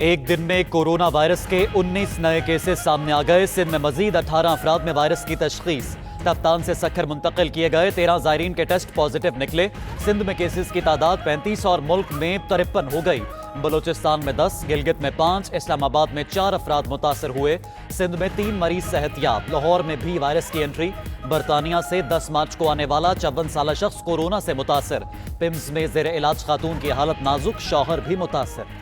एक दिन में कोरोना वायरस के 19 नए केसेस सामने आ गए। सिंध में मजीद 18 अफराद में वायरस की तशखीस। कप्तान से सखर मुंतकिल किए गए 13 ज़ायरीन के टेस्ट पॉजिटिव निकले। सिंध में केसेस की तादाद 35 और मुल्क में 53 हो गई। बलूचिस्तान में 10, गिलगित में 5, इस्लामाबाद में 4 अफराद मुतासर हुए। सिंध में 3 मरीज सेहतियाब। लाहौर में भी वायरस की एंट्री। बरतानिया से 10 मार्च को आने वाला 54 साला शख्स कोरोना से मुतासर। पिम्स में जेर इलाज खातून की हालत नाजुक, शौहर भी मुतासर।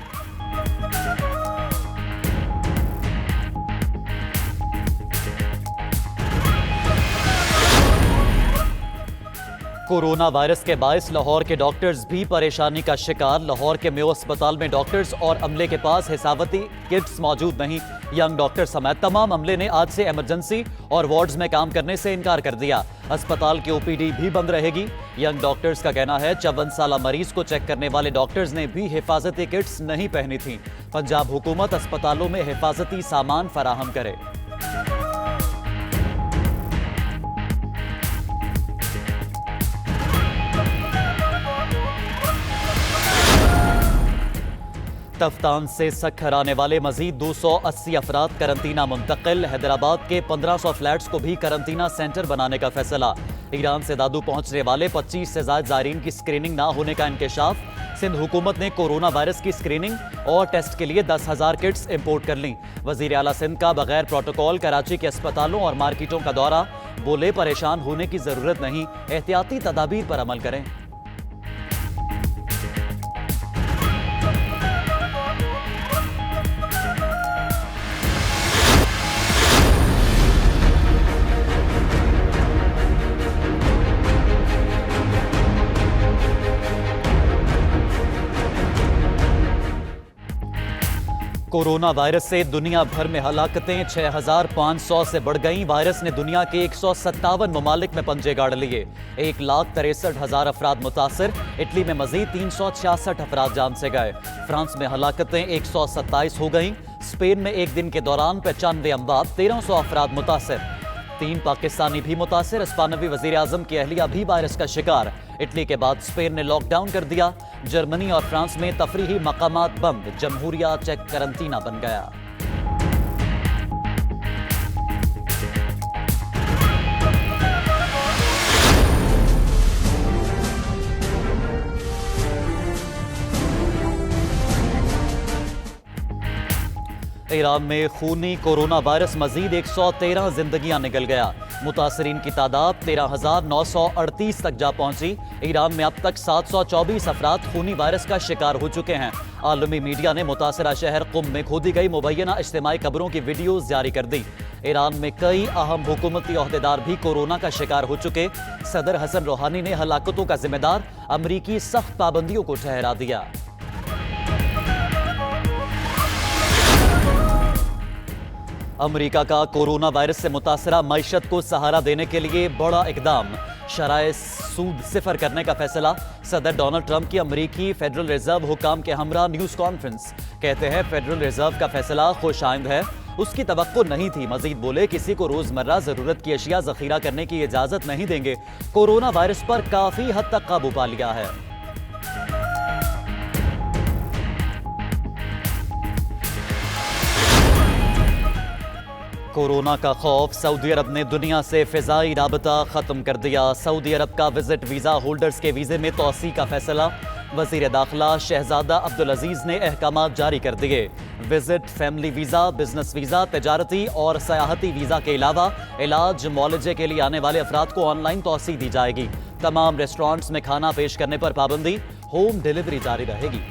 कोरोना वायरस के बायस लाहौर के डॉक्टर्स भी परेशानी का शिकार। लाहौर के मेयो अस्पताल में डॉक्टर्स और अमले के पास हिफाजती किट्स मौजूद नहीं। यंग डॉक्टर समेत तमाम अमले ने आज से इमरजेंसी और वार्ड्स में काम करने से इनकार कर दिया। अस्पताल की ओपीडी भी बंद रहेगी। यंग डॉक्टर्स का कहना है 54 साला मरीज को चेक करने वाले डॉक्टर्स ने भी हिफाजती किट्स नहीं पहनी थी। पंजाब हुकूमत अस्पतालों में हिफाजती सामान फराहम करे। तफ्तान से सखर आने वाले मजीद 280 अफराद करंतना मुंतकिल। हैदराबाद के 1500 फ्लैट्स को भी करंतना सेंटर बनाने का फैसला। ईरान से दादू पहुंचने वाले 25 से ज्यादा ज़ायरीन की स्क्रीनिंग ना होने का इंकशाफ। सिंध हुकूमत ने कोरोना वायरस की स्क्रीनिंग और टेस्ट के लिए 10,000 किट्स इंपोर्ट कर लीं। वजीर आला सिंध का बगैर प्रोटोकॉल कराची के अस्पतालों और मार्केटों का दौरा। बोले परेशान होने की जरूरत नहीं, एहतियाती तदाबीर पर अमल करें। कोरोना वायरस से दुनिया भर में हलाकतें 6,500 से बढ़ गईं। वायरस ने दुनिया के 157 ममालिक में पंजे गाड़ लिए। 1,63,000 अफराद मुतासर। इटली में मजीद 366 अफराद जान से गए। फ्रांस में हलाकतें 127 हो गईं। स्पेन में एक दिन के दौरान 95 अमवात, 1300 अफराद मुतासर। 3 पाकिस्तानी भी मुतासर। स्पेनी वजीर आजम की अहलिया भी वायरस का शिकार। इटली के बाद स्पेन ने लॉकडाउन कर दिया। जर्मनी और फ्रांस में तफरीही मकामात बंद। जमहूरिया चेक करंतना बन गया। ईरान में खूनी कोरोना वायरस मजीद 113 जिंदगियां निकल गया। मुतासरीन की तादाद 13,938 तक जा पहुंची। ईरान में अब तक 724 अफराद खूनी वायरस का शिकार हो चुके हैं। आलमी मीडिया ने मुतासरा शहर कुम में खोदी गई मुबैना इज्तिमाई कब्रों की वीडियोज जारी कर दी। ईरान में कई अहम हुकूमती ओहदेदार भी कोरोना का शिकार हो चुके। सदर हसन रूहानी ने हलाकतों का जिम्मेदार अमरीकी सख्त पाबंदियों को ठहरा दिया। अमेरिका का कोरोना वायरस से मुतासरा मईशत को सहारा देने के लिए बड़ा इकदाम। शराय सूद सिफर करने का फैसला। सदर डोनाल्ड ट्रंप की अमेरिकी फेडरल रिजर्व हुकाम के हमरा न्यूज कॉन्फ्रेंस। कहते हैं फेडरल रिजर्व का फैसला खुशाइंद है, उसकी तवक्को नहीं थी। मजीद बोले किसी को रोजमर्रा जरूरत की अशिया जखीरा करने की इजाजत नहीं देंगे। कोरोना वायरस पर काफी हद तक काबू पा लिया है। कोरोना का खौफ। सऊदी अरब ने दुनिया से फिजाई राबता खत्म कर दिया। सऊदी अरब का विजिट वीजा होल्डर्स के वीजे में तोसी का फैसला। वजीर दाखिला शहजादा अब्दुल अजीज ने अहकामात जारी कर दिए। Visit, family visa, business visa, तजारती और सयाहती वीजा के अलावा इलाज मुआलजे के लिए आने वाले अफराद को ऑनलाइन तोसी दी जाएगी। तमाम रेस्टोरेंट्स में खाना पेश करने पर पाबंदी। होम डिलीवरी जारी रहेगी।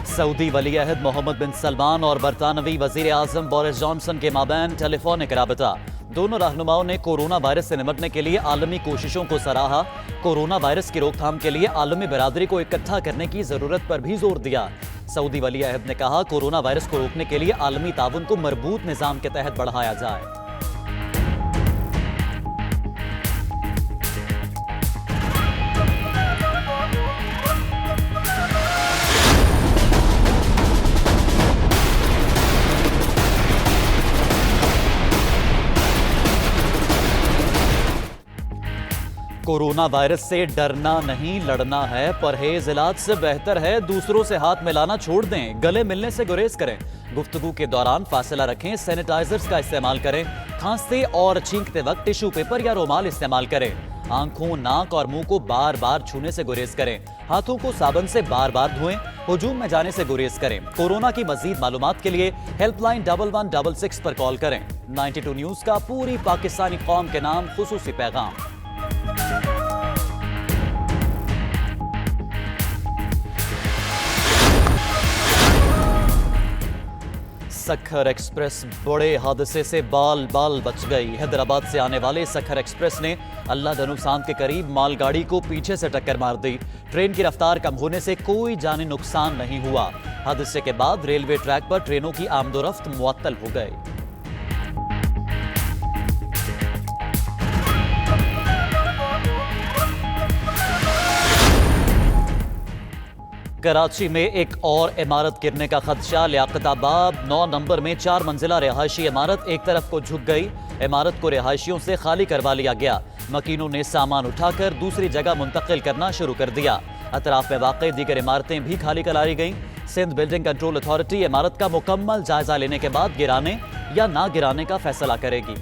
सऊदी वली अहद मोहम्मद बिन सलमान और बरतानवी वजीर आजम बोरिस जॉनसन के माबैन टेलीफोनिक राबता। दोनों रहनुमाओं ने कोरोना वायरस से निपटने के लिए आलमी कोशिशों को सराहा। कोरोना वायरस की रोकथाम के लिए आलमी बरादरी को इकट्ठा करने की जरूरत पर भी जोर दिया। सऊदी वली अहद ने कहा कोरोना वायरस को रोकने के लिए आलमी ताउन को मजबूत निजाम के तहत बढ़ाया जाए। कोरोना वायरस से डरना नहीं, लड़ना है। परहेज इलाज से बेहतर है। दूसरों से हाथ मिलाना छोड़ दें। गले मिलने से गुरेज करें। गुफ्तगू के दौरान फासला रखें। सैनिटाइजर्स का इस्तेमाल करें। खांसते और छींकते वक्त टिश्यू पेपर या रुमाल इस्तेमाल करें। आंखों, नाक और मुंह को बार बार छूने से गुरेज करें। हाथों को साबुन से बार बार धोएं। हुजूम में जाने से गुरेज करें। कोरोना की मजीद मालूमात के लिए हेल्पलाइन 1166 पर कॉल करें। 92 न्यूज का पूरी पाकिस्तानी कौम के नाम खुसूसी पैगाम। सखर एक्सप्रेस बड़े हादसे से बाल बाल बच गई। हैदराबाद से आने वाले सखर एक्सप्रेस ने अल्लाह धनुषांत के करीब मालगाड़ी को पीछे से टक्कर मार दी। ट्रेन की रफ्तार कम होने से कोई जानी नुकसान नहीं हुआ। हादसे के बाद रेलवे ट्रैक पर ट्रेनों की आमदोरफ्त मुअत्तल हो गई। कराची में एक और इमारत गिरने का खदशा। लियाकताबाद 9 नंबर में 4 मंजिला रिहायशी इमारत एक तरफ को झुक गई। इमारत को रिहायशियों से खाली करवा लिया गया। मकीनों ने सामान उठाकर दूसरी जगह मुंतकिल करना शुरू कर दिया। अतराफ में वाक़ई दीगर इमारतें भी खाली कराई गईं। सिंध बिल्डिंग कंट्रोल अथॉरिटी इमारत का मुकम्मल जायजा लेने के बाद गिराने या ना गिराने का फैसला करेगी।